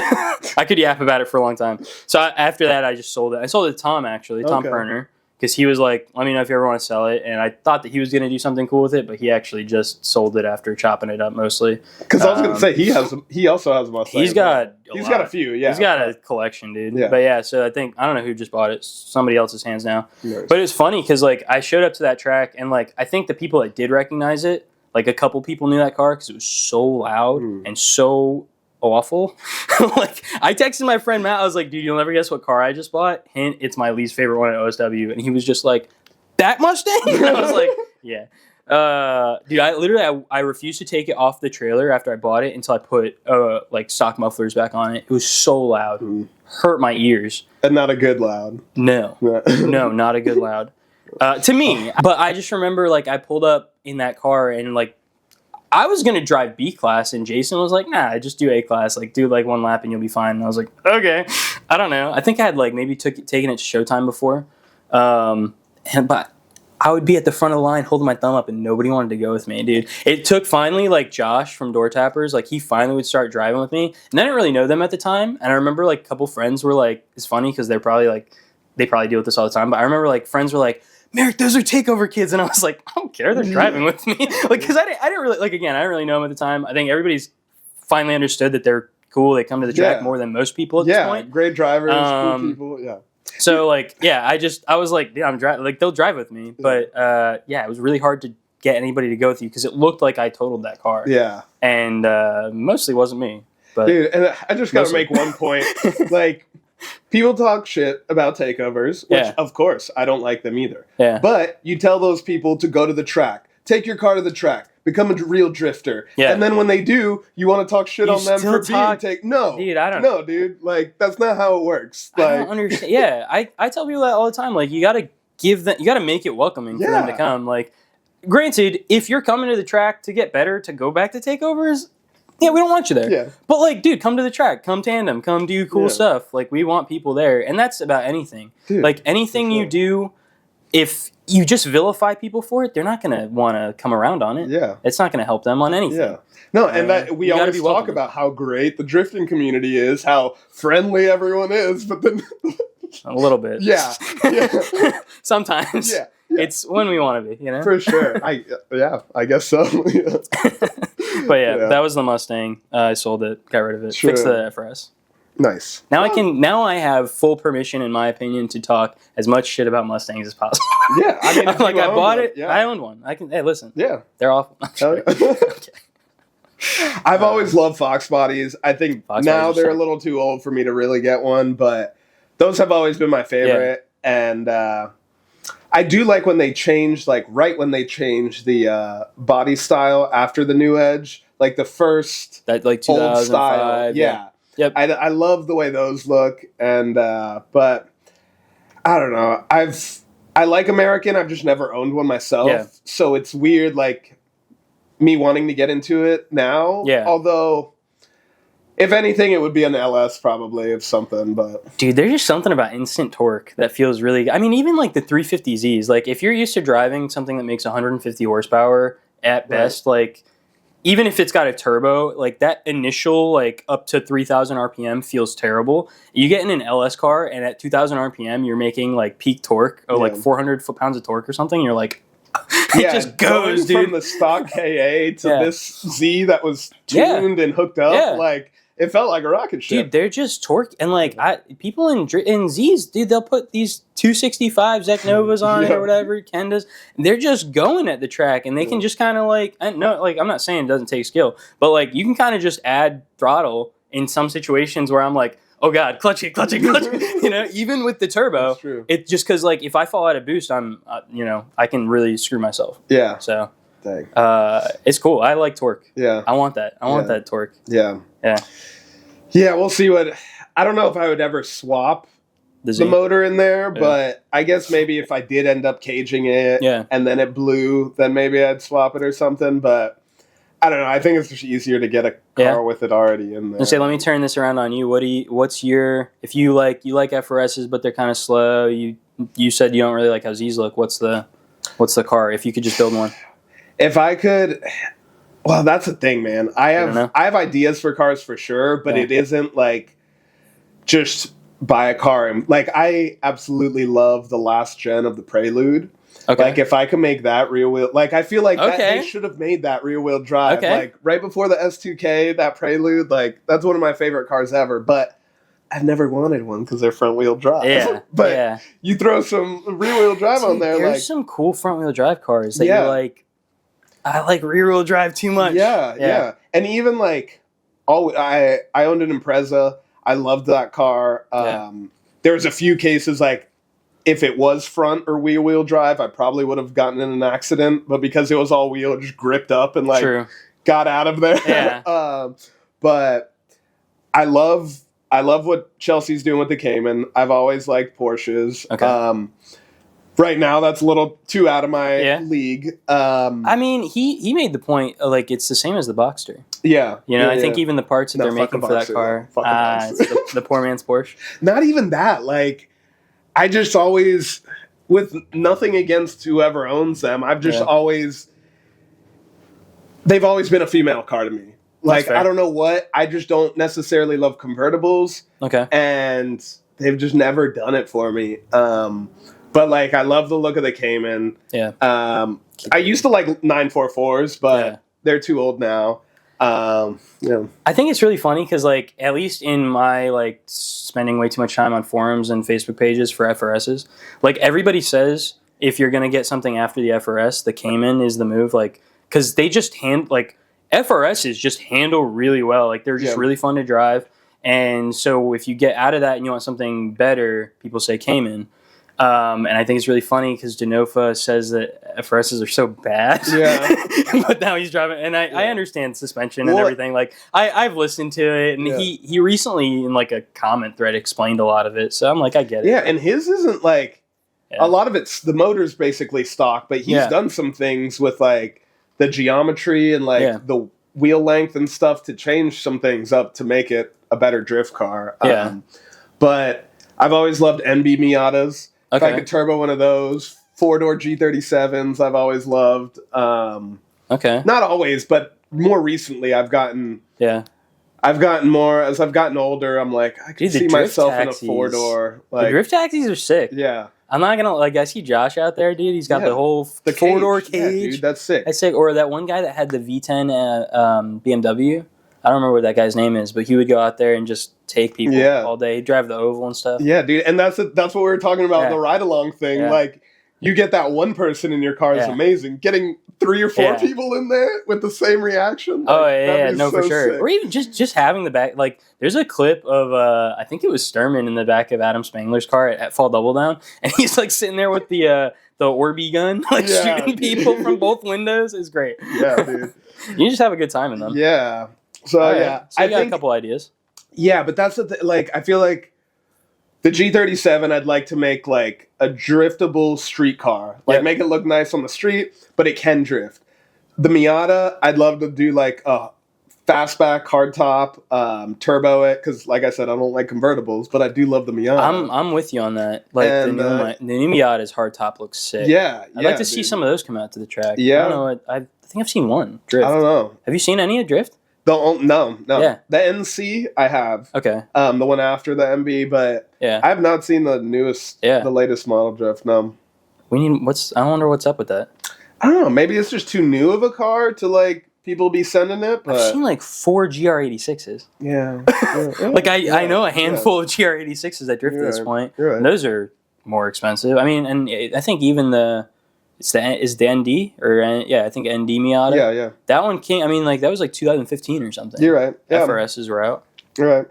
Speaker 1: I could yap about it for a long time. So after that, I just sold it. I sold it to Tom, actually, Tom Perner. Because he was like, let me know if you ever want to sell it. And I thought that he was going to do something cool with it, but he actually just sold it after chopping it up mostly.
Speaker 2: Because I was going to say, he also has a Mustang.
Speaker 1: He's got
Speaker 2: a few, yeah.
Speaker 1: He's got a collection, dude. Yeah. But yeah, so I don't know who just bought it. Somebody else's hands now.
Speaker 2: Nice.
Speaker 1: But it's funny because like I showed up to that track, and like I think the people that did recognize it, like a couple people knew that car because it was so loud and so awful. Like, I texted my friend Matt. I was like, dude, you'll never guess what car I just bought. Hint, it's my least favorite one at OSW. And he was just like, that Mustang? And I was like, yeah. Dude, I refused to take it off the trailer after I bought it until I put like stock mufflers back on it. It was so loud, hurt my ears.
Speaker 2: And not a good loud.
Speaker 1: No, no, not a good loud. To me, but I just remember like I pulled up in that car and like I was gonna drive B class and Jason was like, nah, just do A class. Like do like one lap and you'll be fine. And I was like, okay, I don't know. I think I had like maybe taken it to Showtime before, but I would be at the front of the line holding my thumb up and nobody wanted to go with me, dude. It took finally, like, Josh from Door Tappers, like, he finally would start driving with me. And I didn't really know them at the time. And I remember, like, a couple friends were like, it's funny because they're probably, like, they probably deal with this all the time. But I remember, like, friends were like, Merrick, those are takeover kids. And I was like, I don't care. They're driving with me. Like, because I didn't really, like, again, I didn't really know them at the time. I think everybody's finally understood that they're cool. They come to the track more than most people at this point.
Speaker 2: Yeah, great drivers, cool people, yeah.
Speaker 1: So, like, yeah, I was like, yeah, I'm driving. Like, they'll drive with me. But, yeah, it was really hard to get anybody to go with you because it looked like I totaled that car.
Speaker 2: Yeah.
Speaker 1: And mostly wasn't me. But
Speaker 2: dude, and I just got to make one point. Like, people talk shit about takeovers, which, of course, I don't like them either.
Speaker 1: Yeah.
Speaker 2: But you tell those people to go to the track. Take your car to the track. Become a real drifter.
Speaker 1: Yeah.
Speaker 2: And then when they do, you want to talk shit on them for being No.
Speaker 1: Dude, I don't
Speaker 2: No, dude. Like, that's not how it works. Like,
Speaker 1: I don't understand. Yeah, I tell people that all the time. Like, you got to give them, you got to make it welcoming for them to come. Like, granted, if you're coming to the track to get better, to go back to takeovers, yeah, we don't want you there.
Speaker 2: Yeah.
Speaker 1: But, like, dude, come to the track. Come tandem. Come do cool stuff. Like, we want people there. And that's about anything. Dude, like, anything you do, if you just vilify people for it, they're not going to want to come around on it.
Speaker 2: Yeah.
Speaker 1: It's not going to help them on anything.
Speaker 2: Yeah. No, and that we always talk about how great the drifting community is, how friendly everyone is, but then...
Speaker 1: A little bit.
Speaker 2: Yeah.
Speaker 1: Sometimes.
Speaker 2: Yeah.
Speaker 1: It's when we want to be, you know?
Speaker 2: For sure. I guess so.
Speaker 1: But yeah, that was the Mustang. I sold it, got rid of it, fixed the FRS.
Speaker 2: Nice.
Speaker 1: Now I have full permission, in my opinion, to talk as much shit about Mustangs as possible.
Speaker 2: Yeah, I mean,
Speaker 1: like I bought it, I owned one. I can. Hey, listen.
Speaker 2: Yeah,
Speaker 1: they're awful.
Speaker 2: Okay. I've always loved Fox bodies. I think now they're a little too old for me to really get one, but those have always been my favorite. Yeah. And I do like when they changed, like right when they changed the body style after the new Edge, like the first
Speaker 1: that like 2005
Speaker 2: old style. Yeah.
Speaker 1: Yep.
Speaker 2: I love the way those look, and but I don't know. I like American. I've just never owned one myself, so it's weird, like me wanting to get into it now.
Speaker 1: Yeah.
Speaker 2: Although, if anything, it would be an LS probably of something. But
Speaker 1: dude, there's just something about instant torque that feels really. I mean, even like the 350Zs. Like if you're used to driving something that makes 150 horsepower at best, like. Even if it's got a turbo, like that initial, like up to 3,000 RPM feels terrible. You get in an LS car, and at 2,000 RPM, you're making like peak torque, or like 400 foot-pounds of torque or something. You're like, it just goes, dude.
Speaker 2: From the stock KA to this Z that was tuned and hooked up, like it felt like a rocket ship.
Speaker 1: Dude, they're just torque, and like people in Zs, dude, they'll put these 265 Zek Novas on it or whatever Ken does. And they're just going at the track, and they can just kind of like, no, like I'm not saying it doesn't take skill, but like you can kind of just add throttle in some situations where I'm like, oh god, clutch it, you know, even with the turbo, it just because like if I fall out of boost, I'm, you know, I can really screw myself.
Speaker 2: Yeah.
Speaker 1: So, it's cool. I like torque.
Speaker 2: Yeah.
Speaker 1: I want that. I want that torque.
Speaker 2: Yeah.
Speaker 1: Yeah.
Speaker 2: Yeah, we'll see what. I don't know if I would ever swap the motor in there, but I guess maybe if I did end up caging it and then it blew, then maybe I'd swap it or something. But I don't know. I think it's just easier to get a car with it already in there.
Speaker 1: And say, let me turn this around on you. What's your, if you like FRSs, but they're kind of slow. You said you don't really like how Z's look. What's the car? If you could just build one.
Speaker 2: If I could. Well, that's the thing, man. I have ideas for cars for sure, but it isn't like just buy a car. And like I absolutely love the last gen of the Prelude. Okay. Like if I could make that rear wheel, like I feel like that they should have made that rear wheel drive. Okay. Like right before the S2K, that Prelude, like that's one of my favorite cars ever. But I've never wanted one because they're front wheel drive.
Speaker 1: Yeah.
Speaker 2: But you throw some rear wheel drive on there.
Speaker 1: There's some cool front wheel drive cars that you're like. I like rear-wheel drive too much.
Speaker 2: Yeah. And even like, I owned an Impreza. I loved that car. There was a few cases like if it was front or wheel drive, I probably would have gotten in an accident. But because it was all wheel, it just gripped up and like got out of there.
Speaker 1: Yeah.
Speaker 2: But I love what Chelsea's doing with the Cayman. I've always liked Porsches.
Speaker 1: Okay.
Speaker 2: Right now, that's a little too out of my league.
Speaker 1: I mean, he made the point, like, it's the same as the Boxster.
Speaker 2: Yeah.
Speaker 1: You know, I think even the parts that they're making for that car, it's the poor man's Porsche.
Speaker 2: Not even that. Like, I just always, with nothing against whoever owns them, I've just always, they've always been a female car to me. Like, I don't know what, I just don't necessarily love convertibles.
Speaker 1: Okay.
Speaker 2: And they've just never done it for me. But, like, I love the look of the Cayman.
Speaker 1: Yeah.
Speaker 2: I used to like 944s, but they're too old now. Yeah.
Speaker 1: I think it's really funny because, like, at least in my, like, spending way too much time on forums and Facebook pages for FRSs, like, everybody says if you're going to get something after the FRS, the Cayman is the move. Like, because they just FRSs just handle really well. Like, they're just really fun to drive. And so if you get out of that and you want something better, people say Cayman. And I think it's really funny because Denofa says that FRSs are so bad.
Speaker 2: Yeah.
Speaker 1: But now he's driving, and I understand suspension and everything. Like I've listened to it, and he recently in like a comment thread explained a lot of it. So I'm like, I get it.
Speaker 2: Yeah, and his isn't like a lot of it's the motor's basically stock, but he's done some things with like the geometry and like the wheel length and stuff to change some things up to make it a better drift car. But I've always loved NB Miatas. If I could turbo one of those, 4-door G37s I've always loved. Not always, but more recently I've gotten more, as I've gotten older, I'm like, I can see myself in a 4-door. Like,
Speaker 1: the drift taxis are sick.
Speaker 2: Yeah.
Speaker 1: I'm not gonna, like, I see Josh out there, dude. He's got the whole 4-door cage.
Speaker 2: Yeah, dude, that's sick.
Speaker 1: That's sick. Or that one guy that had the V10 BMW. I don't remember what that guy's name is, but he would go out there and just take people all day. He'd drive the oval and stuff.
Speaker 2: Yeah, dude. And that's what we were talking about, the ride-along thing. Yeah. Like, you get that one person in your car is amazing. Getting 3 or 4 people in there with the same reaction. Like,
Speaker 1: no, so for sure. Sick. Or even just having the back. Like, there's a clip of, I think it was Sturman in the back of Adam Spangler's car at Fall Double Down. And he's, like, sitting there with the Orby gun, like, shooting people from both windows. It's great.
Speaker 2: Yeah, dude.
Speaker 1: You just have a good time in them.
Speaker 2: Yeah. So,
Speaker 1: So you got a couple ideas.
Speaker 2: Yeah, but that's the thing. Like, I feel like the G37, I'd like to make, like, a driftable street car. Like, make it look nice on the street, but it can drift. The Miata, I'd love to do, like, a fastback, hardtop, turbo it. Because, like I said, I don't like convertibles, but I do love the Miata.
Speaker 1: I'm with you on that. Like, the new Miata's hardtop looks sick.
Speaker 2: Yeah,
Speaker 1: I'd like to see some of those come out to the track.
Speaker 2: Yeah.
Speaker 1: I don't know. I think I've seen one drift.
Speaker 2: I don't know.
Speaker 1: Have you seen any of drift?
Speaker 2: No.
Speaker 1: Yeah.
Speaker 2: The NC I have.
Speaker 1: Okay.
Speaker 2: The one after the MB, but I have not seen the newest, the latest model drift. No.
Speaker 1: I wonder what's up with that.
Speaker 2: I don't know. Maybe it's just too new of a car to like people be sending it. But
Speaker 1: I've seen like 4 GR86s.
Speaker 2: Yeah.
Speaker 1: Like I know a handful of GR86s that drift at this point.
Speaker 2: Right.
Speaker 1: And those are more expensive. I mean, and I think even is the ND or I think ND Miata.
Speaker 2: Yeah.
Speaker 1: That one came. I mean, like that was like 2015 or something.
Speaker 2: You're right. Yeah.
Speaker 1: FRSs were out.
Speaker 2: You're right.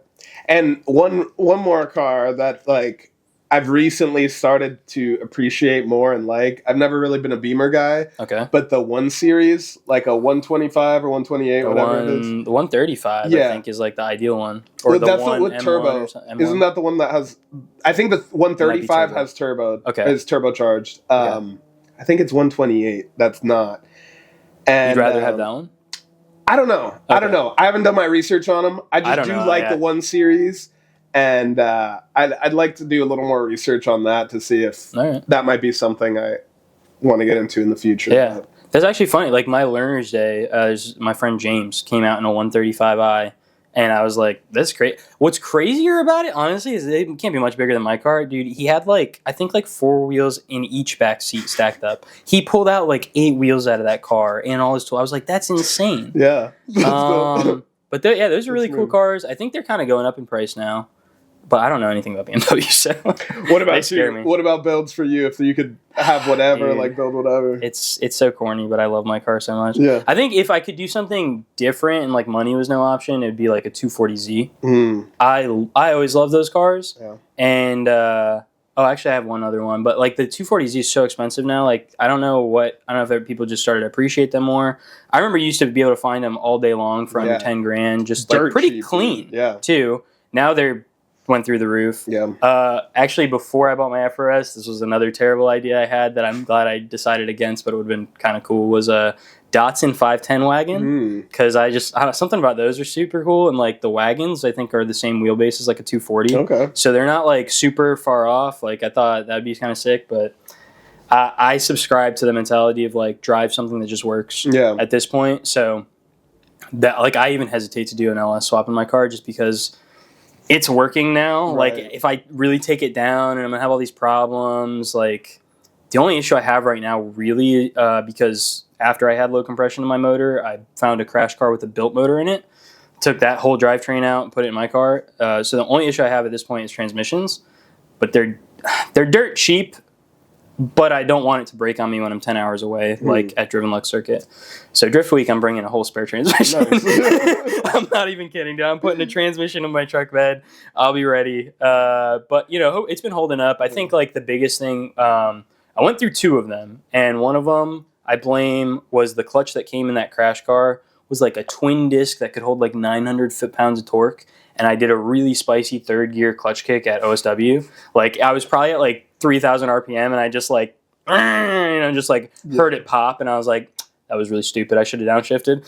Speaker 2: And one more car that like I've recently started to appreciate more and like. I've never really been a Beamer guy.
Speaker 1: Okay.
Speaker 2: But the 1 Series, like a 125 or 128, whatever it is.
Speaker 1: The 135, I think, is like the ideal one. Or
Speaker 2: that's the one with turbo. Isn't that the one that has? I think the 135 has turbo.
Speaker 1: Okay.
Speaker 2: Is turbocharged. I think it's 128. That's not. And
Speaker 1: you'd rather have that one?
Speaker 2: I don't know. Okay. I haven't done my research on them. I just do like the 1 Series, and I'd like to do a little more research on that to see if that might be something I want to get into in the future.
Speaker 1: Yeah, that's actually funny. Like my learner's day, my friend James came out in a 135i. And I was like, that's great. What's crazier about it, honestly, is it can't be much bigger than my car. Dude, he had I think 4 wheels in each back seat stacked up. He pulled out 8 wheels out of that car and all his tools. I was like, that's insane.
Speaker 2: Yeah.
Speaker 1: But those are really cool cars. I think they're kind of going up in price now. But I don't know anything about BMW, so
Speaker 2: what about you? What about builds for you? If you could have whatever,
Speaker 1: dude,
Speaker 2: like build whatever.
Speaker 1: It's so corny, but I love my car so much.
Speaker 2: Yeah.
Speaker 1: I think if I could do something different and like money was no option, it'd be like a 240Z. I always love those cars.
Speaker 2: Yeah.
Speaker 1: And actually I have one other one, but like the 240Z is so expensive now. Like I don't know if people just started to appreciate them more. I remember you used to be able to find them all day long for under 10 grand, just like pretty cheap, clean.
Speaker 2: Dude. Yeah.
Speaker 1: Too. Now they're went through the roof.
Speaker 2: Yeah.
Speaker 1: Actually, before I bought my FRS, this was another terrible idea I had that I'm glad I decided against, but it would have been kind of cool, was a Datsun 510 wagon. Because something about those are super cool. And like the wagons, I think, are the same wheelbase as like a 240.
Speaker 2: Okay.
Speaker 1: So they're not like super far off. Like I thought that'd be kind of sick, but I subscribe to the mentality of like drive something that just works at this point. So that like I even hesitate to do an LS swap in my car just because it's working now.
Speaker 2: Right.
Speaker 1: Like if I really take it down and I'm gonna have all these problems, like the only issue I have right now really, because after I had low compression in my motor, I found a crash car with a built motor in it, took that whole drivetrain out and put it in my car. So the only issue I have at this point is transmissions, but they're dirt cheap. But I don't want it to break on me when I'm 10 hours away, like at Driven Lux Circuit. So Drift Week, I'm bringing a whole spare transmission. Nice. I'm not even kidding, dude. I'm putting a transmission in my truck bed. I'll be ready. But, you know, it's been holding up. I think, like, the biggest thing, I went through 2 of them. And one of them, I blame, was the clutch that came in that crash car was, like, a twin disc that could hold, like, 900 foot-pounds of torque. And I did a really spicy third gear clutch kick at OSW. Like, I was probably at, like, 3,000 RPM, and I just like, heard it pop, and I was like, that was really stupid. I should have downshifted.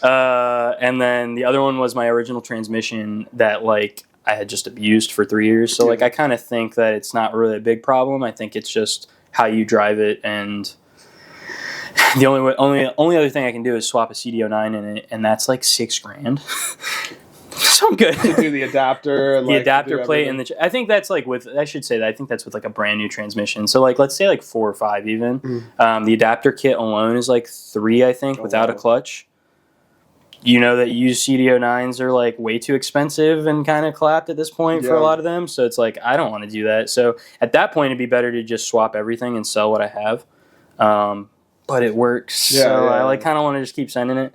Speaker 1: And then the other one was my original transmission that like I had just abused for 3 years. So like I kind of think that it's not really a big problem. I think it's just how you drive it, and the only other thing I can do is swap a CD09 in it, and that's like $6,000. So I'm good.
Speaker 2: To do the adapter, and
Speaker 1: the adapter plate, and I think that's like I think that's with like a brand new transmission. So like let's say like 4 or 5 even. The adapter kit alone is like $3, I think, without a clutch. You know that used CD09s are like way too expensive and kind of clapped at this point for a lot of them. So it's like I don't want to do that. So at that point, it'd be better to just swap everything and sell what I have. But it works, I like kind of want to just keep sending it.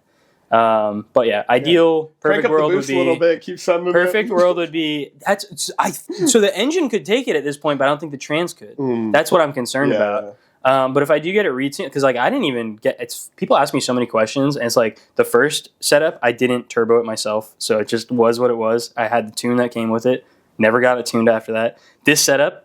Speaker 1: But yeah, ideal perfect world would be
Speaker 2: a little bit, keep sending
Speaker 1: perfect world would be so the engine could take it at this point, but I don't think the trans could. That's what I'm concerned about. But if I do get it retuned, because like I didn't even people ask me so many questions, and it's like the first setup I didn't turbo it myself, so it just was what it was. I had the tune that came with it, never got it tuned after that. This setup,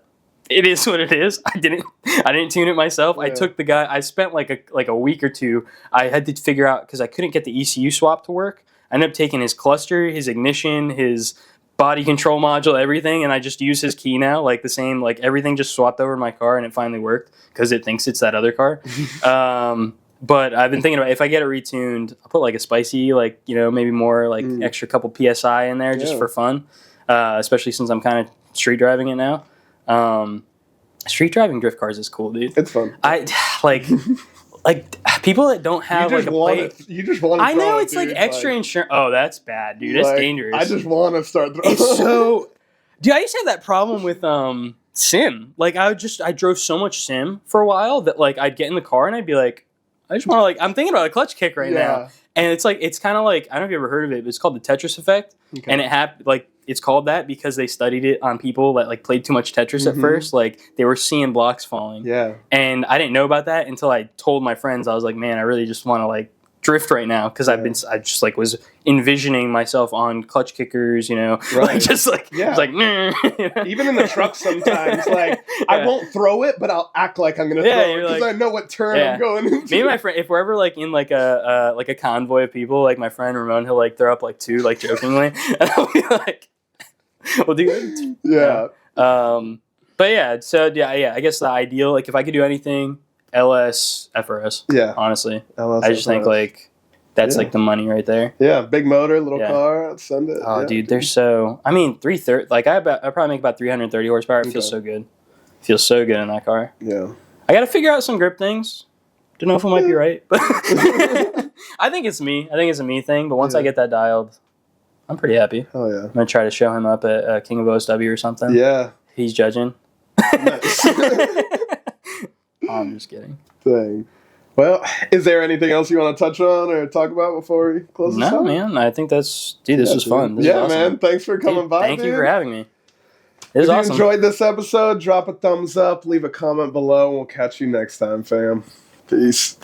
Speaker 1: it is what it is. I didn't tune it myself. I took the guy. I spent like a week or two. I had to figure out, because I couldn't get the ECU swap to work. I ended up taking his cluster, his ignition, his body control module, everything, and I just use his key now, like the same, like everything just swapped over in my car, and it finally worked because it thinks it's that other car. But I've been thinking about, if I get it retuned, I'll put like a spicy, like, you know, maybe more like extra couple PSI in there just for fun, especially since I'm kind of street driving it now. Street driving drift cars is cool, dude.
Speaker 2: It's fun.
Speaker 1: I like people that don't have like a plate.
Speaker 2: You just want to.
Speaker 1: I know it's like extra insurance. Oh, that's bad, dude. It's dangerous.
Speaker 2: I just want to start throwing.
Speaker 1: It's so. Dude, I used to have that problem with sim. Like I drove so much sim for a while that like I'd get in the car and I'd be like, I just want to, like, I'm thinking about a clutch kick right now. And it's like, it's kind of like, I don't know if you ever heard of it, but it's called the Tetris effect. Okay. And it's called that because they studied it on people that like played too much Tetris at first. Like they were seeing blocks falling.
Speaker 2: Yeah.
Speaker 1: And I didn't know about that until I told my friends. I was like, man, I really just want to like drift right now because I just like was envisioning myself on clutch kickers, you know, like just like it's like
Speaker 2: even in the truck sometimes, like I won't throw it, but I'll act like I'm gonna throw it because I know what turn I'm going into.
Speaker 1: Me and my friend, if we're ever like in like a convoy of people, like my friend Ramon, he'll like throw up like 2 like jokingly, and I'll be like, we'll do it.
Speaker 2: Yeah.
Speaker 1: But yeah, so I guess the ideal, like if I could do anything, LS, FRS. Yeah. Honestly. LS, I just think like that's like the money right there.
Speaker 2: Yeah, big motor, little car, send it.
Speaker 1: Oh, dude, they're so. I mean, 330. Like I probably make about 330 horsepower. It feels so good. Feels so good in that car.
Speaker 2: Yeah.
Speaker 1: I got to figure out some grip things. Don't know if I might be right, but I think it's me. I think it's a me thing. But once I get that dialed, I'm pretty happy.
Speaker 2: Oh yeah.
Speaker 1: I'm gonna try to show him up at King of OSW or something.
Speaker 2: Yeah.
Speaker 1: He's judging.
Speaker 2: Nice.
Speaker 1: I'm just kidding.
Speaker 2: Dang. Well, is there anything else you want to touch on or talk about before we close this out?
Speaker 1: No, man. I think this was fun. This is awesome.
Speaker 2: Man. Thanks for coming by.
Speaker 1: Thank you for having me. If
Speaker 2: you enjoyed this episode, drop a thumbs up, leave a comment below, and we'll catch you next time, fam. Peace.